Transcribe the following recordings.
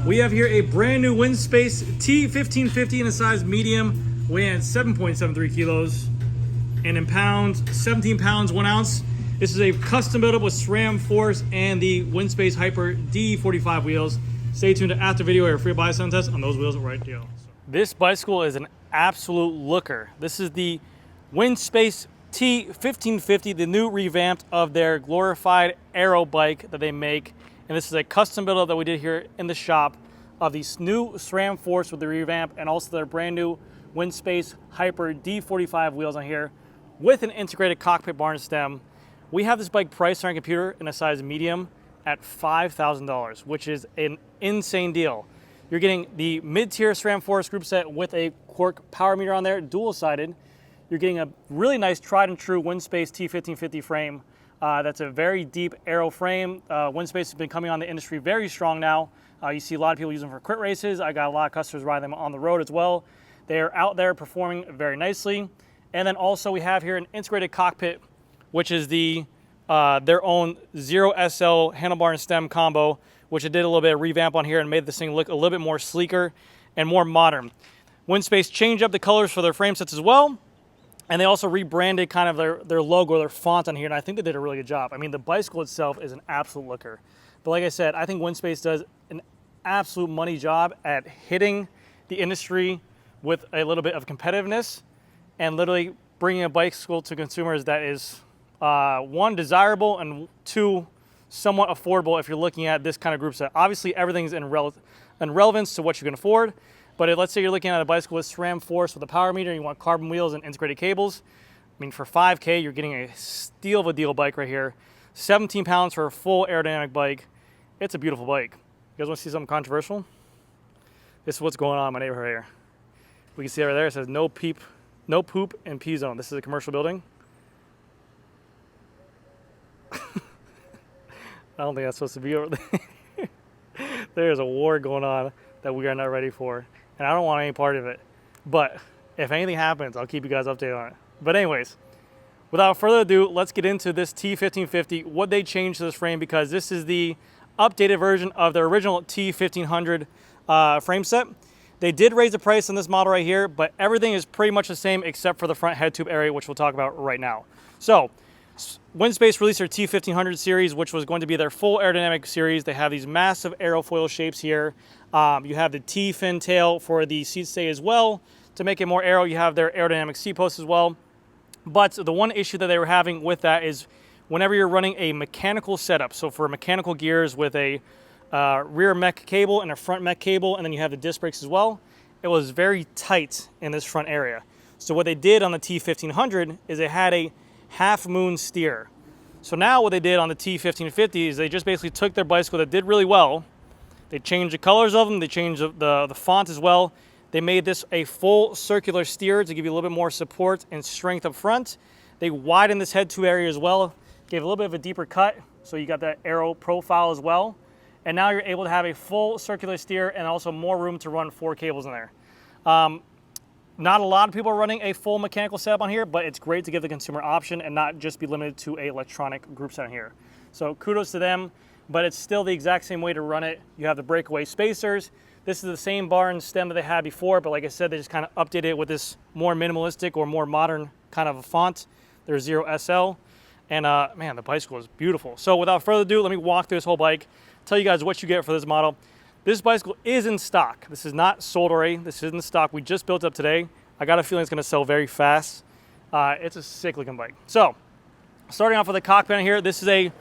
We have here a brand new WINSPACE T1550 in a size medium, weighing 7.73 kilos, and in pounds, 17 pounds, 1 ounce. This is a custom build-up with SRAM Force and the WINSPACE Hyper D45 wheels. Stay tuned to after video or free buy sound test on those wheels right here. This bicycle is an absolute looker. This is the WINSPACE T1550, the new revamped of their glorified aero bike that they make. And this is a custom build-up that we did here in the shop of the new SRAM Force with the revamp and also their brand new WINSPACE Hyper D45 wheels on here with an integrated cockpit bar and stem. We have this bike priced on our computer in a size medium at $5,000, which is an insane deal. You're getting the mid-tier SRAM Force group set with a Quark power meter on there, dual-sided. You're getting a really nice tried and true WINSPACE T1550 frame. That's a very deep aero frame. WINSPACE has been coming on the industry very strong now. You see a lot of people using them for crit races. I got a lot of customers riding them on the road as well. They're out there performing very nicely. And then also we have here an integrated cockpit, which is the their own 0SL handlebar and stem combo, which I did a little bit of revamp on here and made this thing look a little bit more sleeker and more modern. WINSPACE changed up the colors for their frame sets as well. And they also rebranded kind of their logo, their font on here, and I think they did a really good job. I mean, the bicycle itself is an absolute looker. But like I said, I think WINSPACE does an absolute money job at hitting the industry with a little bit of competitiveness and literally bringing a bicycle to consumers that is, one, desirable, and two, somewhat affordable if you're looking at this kind of group set. Obviously, everything's in relevance to what you can afford. But let's say you're looking at a bicycle with SRAM Force with a power meter, and you want carbon wheels and integrated cables. I mean, for $5K, you're getting a steal of a deal bike right here. 17 pounds for a full aerodynamic bike. It's a beautiful bike. You guys want to see something controversial? This is what's going on in my neighborhood here. We can see over there, it says no poop and pee zone. This is a commercial building. I don't think that's supposed to be over there. There's a war going on that we are not ready for. And I don't want any part of it. But if anything happens, I'll keep you guys updated on it. But anyways, without further ado, let's get into this T1550, what they changed to this frame, because this is the updated version of their original T1500 frame set. They did raise the price on this model right here, but everything is pretty much the same except for the front head tube area, which we'll talk about right now. So, WINSPACE released their T1500 series, which was going to be their full aerodynamic series. They have these massive aerofoil shapes here. You have the T-fin tail for the seat stay as well. To make it more aero, you have their aerodynamic seat posts as well. But the one issue that they were having with that is whenever you're running a mechanical setup, so for mechanical gears with a rear mech cable and a front mech cable, and then you have the disc brakes as well, it was very tight in this front area. So what they did on the T1500 is they had a half moon steer. So now what they did on the T1550 is they just basically took their bicycle that did really well. They changed the colors of them. They changed the font as well. They made this a full circular steer to give you a little bit more support and strength up front. They widened this head tube area as well, gave a little bit of a deeper cut, so you got that aero profile as well. And now you're able to have a full circular steer and also more room to run 4 cables in there. Not a lot of people are running a full mechanical setup on here, but it's great to give the consumer option and not just be limited to an electronic group set on here. So kudos to them, but it's still the exact same way to run it. You have the breakaway spacers. This is the same bar and stem that they had before, but like I said, they just kind of updated it with this more minimalistic or more modern kind of a font. There's 0SL, and man, the bicycle is beautiful. So without further ado, let me walk through this whole bike, tell you guys what you get for this model. This bicycle is in stock. This is not sold already. This is in stock. We just built up today. I got a feeling it's going to sell very fast. It's a sick looking bike. So, starting off with the cockpit on here, this is a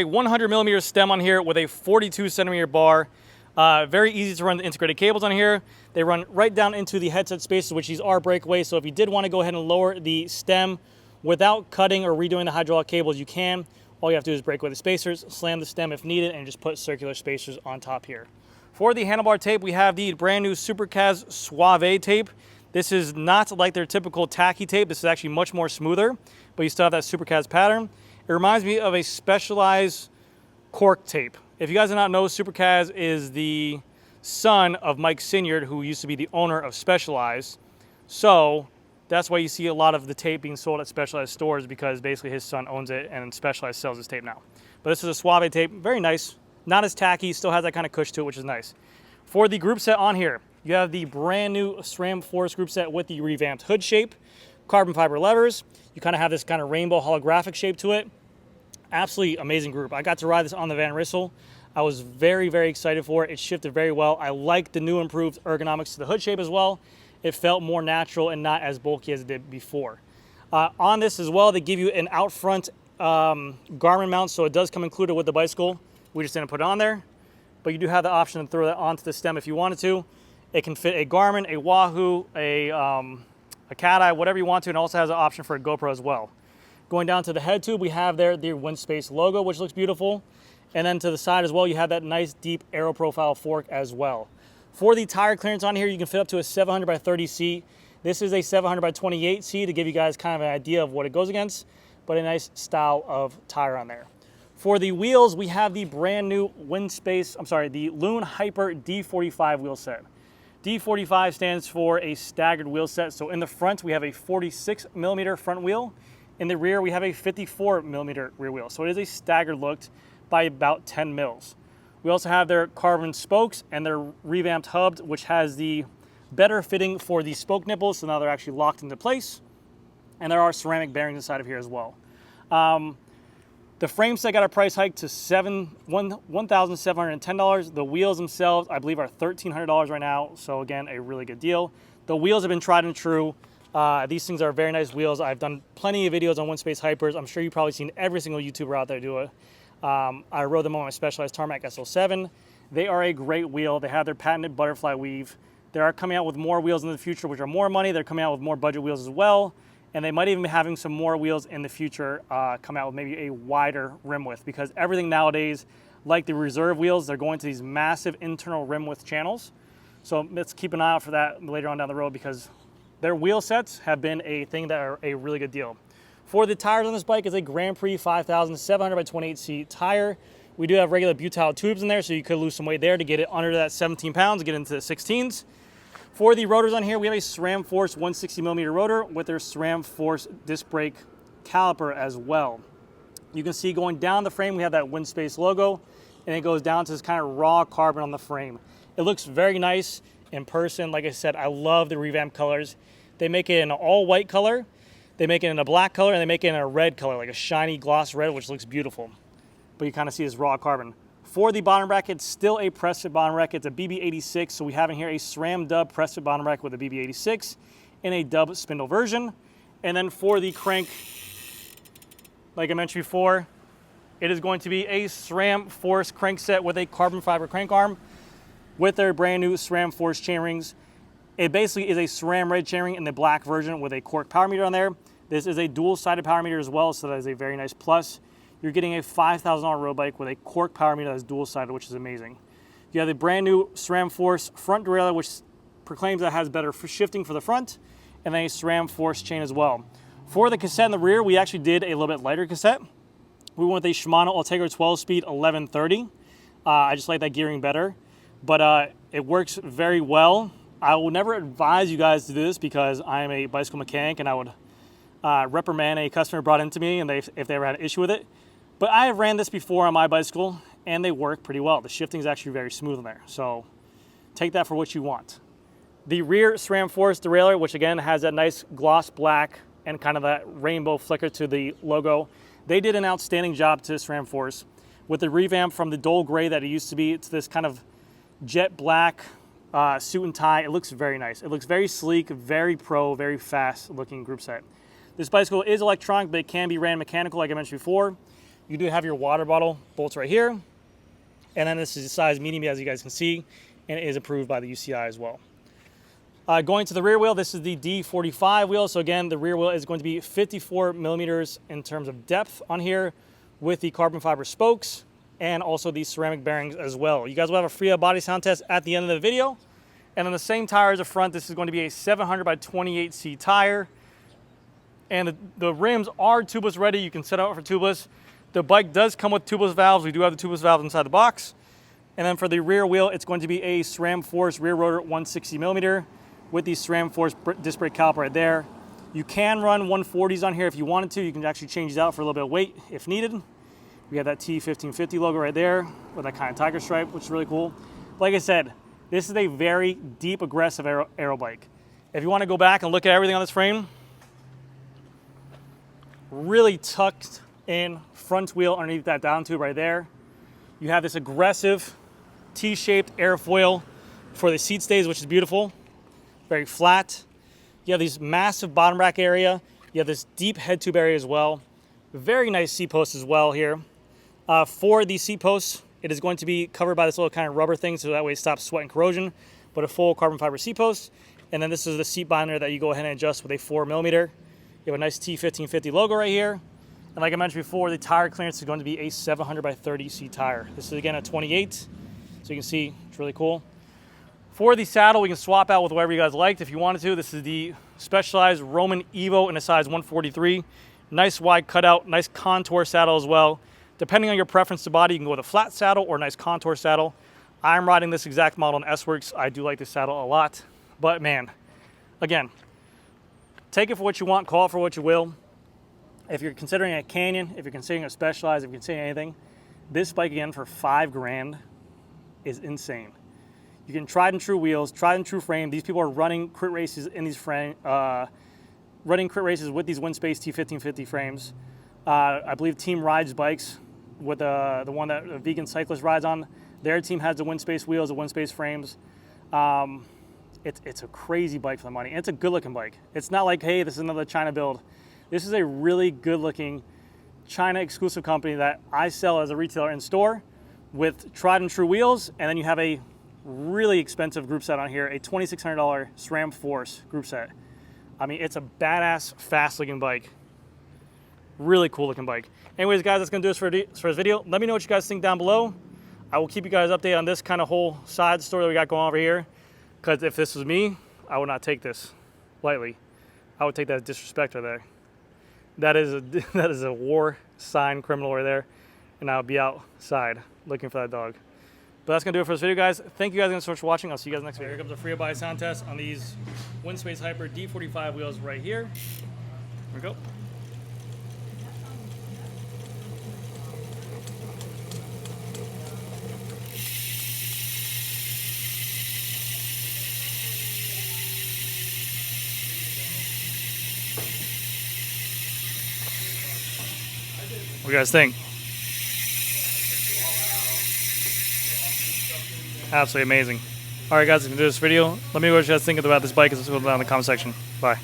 100 millimeter stem on here with a 42 centimeter bar. Very easy to run the integrated cables on here. They run right down into the headset spaces, which these are breakaway. So if you did want to go ahead and lower the stem without cutting or redoing the hydraulic cables, you can. All you have to do is break away the spacers, slam the stem if needed, and just put circular spacers on top here. For the handlebar tape, we have the brand new Supercaz Suave tape. This is not like their typical tacky tape. This is actually much more smoother, but you still have that Supercaz pattern. It reminds me of a Specialized cork tape. If you guys do not know, Supercaz is the son of Mike Sinyard, who used to be the owner of Specialized. So that's why you see a lot of the tape being sold at Specialized stores, because basically his son owns it and Specialized sells his tape now. But this is a Suave tape, very nice Not as tacky, still has that kind of cush to it, which is nice. For the group set on here, you have the brand new SRAM Force group set with the revamped hood shape, carbon fiber levers. You kind of have this kind of rainbow holographic shape to it. Absolutely amazing group. I got to ride this on the Van Rissel. I was very, very excited for it. It shifted very well. I like the new improved ergonomics to the hood shape as well. It felt more natural and not as bulky as it did before. On this as well, they give you an out front Garmin mount, so it does come included with the bicycle. We just didn't put it on there, but you do have the option to throw that onto the stem if you wanted to. It can fit a Garmin, a Wahoo, a Cat Eye, whatever you want to, and also has an option for a GoPro as well. Going down to the head tube, we have there the WINSPACE logo, which looks beautiful. And then to the side as well, you have that nice deep aero profile fork as well. For the tire clearance on here, you can fit up to a 700 by 30C. This is a 700 by 28C to give you guys kind of an idea of what it goes against, but a nice style of tire on there. For the wheels, we have the brand new the Loon Hyper D45 wheel set. D45 stands for a staggered wheel set. So in the front, we have a 46 millimeter front wheel. In the rear, we have a 54 millimeter rear wheel. So it is a staggered look by about 10 mils. We also have their carbon spokes and their revamped hub, which has the better fitting for the spoke nipples. So now they're actually locked into place. And there are ceramic bearings inside of here as well. The frame set got a price hike to $1,710. The wheels themselves, I believe, are $1,300 right now. So again, a really good deal. The wheels have been tried and true. These things are very nice wheels. I've done plenty of videos on WINSPACE Hypers. I'm sure you've probably seen every single YouTuber out there do it. I rode them on my Specialized Tarmac SL7. They are a great wheel. They have their patented butterfly weave. They are coming out with more wheels in the future, which are more money. They're coming out with more budget wheels as well. And they might even be having some more wheels in the future come out with maybe a wider rim width, because everything nowadays, like the reserve wheels, they're going to these massive internal rim width channels. So let's keep an eye out for that later on down the road, because their wheel sets have been a thing that are a really good deal. For the tires on this bike, is a Grand Prix 5700 by 28C tire. We do have regular butyl tubes in there, so you could lose some weight there to get it under that 17 pounds, get into the 16s. For the rotors on here, we have a SRAM Force 160 millimeter rotor with their SRAM Force disc brake caliper as well. You can see going down the frame, we have that WINSPACE logo, and it goes down to this kind of raw carbon on the frame. It looks very nice in person. Like I said, I love the revamped colors. They make it in an all white color, they make it in a black color, and they make it in a red color, like a shiny gloss red, which looks beautiful. But you kind of see this raw carbon. For the bottom bracket, it's still a press fit bottom bracket. It's a BB86, so we have in here a SRAM dub press fit bottom bracket with a BB86 in a dub spindle version. And then for the crank, like I mentioned before, it is going to be a SRAM Force crank set with a carbon fiber crank arm with their brand new SRAM Force chainrings. It basically is a SRAM red chainring in the black version with a cork power meter on there. This is a dual-sided power meter as well, so that is a very nice plus. You're getting a $5,000 road bike with a cork power meter that is dual-sided, which is amazing. You have the brand new SRAM Force front derailleur, which proclaims that it has better shifting for the front, and then a SRAM Force chain as well. For the cassette in the rear, we actually did a little bit lighter cassette. We went with a Shimano Ultegra 12-speed 1130. I just like that gearing better, but it works very well. I will never advise you guys to do this because I am a bicycle mechanic and I would reprimand a customer brought into me and if they ever had an issue with it. But I have ran this before on my bicycle and they work pretty well. The shifting is actually very smooth in there. So take that for what you want. The rear SRAM Force derailleur, which again has that nice gloss black and kind of that rainbow flicker to the logo. They did an outstanding job to SRAM Force with the revamp from the dull gray that it used to be to this kind of jet black suit and tie. It looks very nice. It looks very sleek, very pro, very fast looking group set. This bicycle is electronic, but it can be ran mechanical like I mentioned before. You do have your water bottle bolts right here. And then this is a size medium, as you guys can see, and it is approved by the UCI as well. Going to the rear wheel, this is the D45 wheel. So again, the rear wheel is going to be 54 millimeters in terms of depth on here with the carbon fiber spokes and also these ceramic bearings as well. You guys will have a free body sound test at the end of the video. And on the same tire as the front, this is going to be a 700 by 28C tire. And the rims are tubeless ready. You can set up for tubeless. The bike does come with tubeless valves. We do have the tubeless valves inside the box. And then for the rear wheel, it's going to be a SRAM Force rear rotor 160 millimeter with the SRAM Force disc brake caliper right there. You can run 140s on here if you wanted to. You can actually change these out for a little bit of weight if needed. We have that T1550 logo right there with that kind of tiger stripe, which is really cool. Like I said, this is a very deep, aggressive aero bike. If you want to go back and look at everything on this frame, really tucked in front wheel underneath that down tube right there. You have this aggressive T-shaped airfoil for the seat stays, which is beautiful. Very flat. You have these massive bottom rack area. You have this deep head tube area as well. Very nice seat posts as well here. For these seat posts, it is going to be covered by this little kind of rubber thing, so that way it stops sweat and corrosion, but a full carbon fiber seat post. And then this is the seat binder that you go ahead and adjust with a 4mm. You have a nice T1550 logo right here. And like I mentioned before, the tire clearance is going to be a 700 by 30 seat tire. This is again a 28, so you can see it's really cool. For the saddle, we can swap out with whatever you guys liked if you wanted to. This is the Specialized Roman Evo in a size 143. Nice wide cutout, nice contour saddle as well. Depending on your preference to body, you can go with a flat saddle or a nice contour saddle. I'm riding this exact model in S-Works. I do like this saddle a lot. But man, again, take it for what you want, call it for what you will. If you're considering a Canyon, if you're considering a Specialized, if you're considering anything, this bike again for $5 grand is insane. You can tried and true wheels, tried and true frame. These people are running crit races in these running crit races with these WINSPACE T1550 frames. I believe Team rides bikes with the one that a vegan cyclist rides on. Their team has the WINSPACE wheels, the WINSPACE frames. It's a crazy bike for the money. And it's a good looking bike. It's not like, hey, this is another China build. This is a really good looking China exclusive company that I sell as a retailer in store with tried and true wheels. And then you have a really expensive group set on here, a $2,600 SRAM Force group set. I mean, it's a badass, fast looking bike. Really cool looking bike. Anyways, guys, that's gonna do us for this video. Let me know what you guys think down below. I will keep you guys updated on this kind of whole side story that we got going on over here. Because if this was me, I would not take this lightly. I would take that as disrespect right there. That is a war sign criminal right there. And I would be outside looking for that dog. But that's gonna do it for this video, guys. Thank you guys so much for watching. I'll see you guys next video. Here comes a free buy sound test on these WINSPACE Hyper D45 wheels right here. Here we go. What do you guys think? Absolutely amazing. Alright guys, if you do this video, let me know what you guys think about this bike down in the comment section. Bye.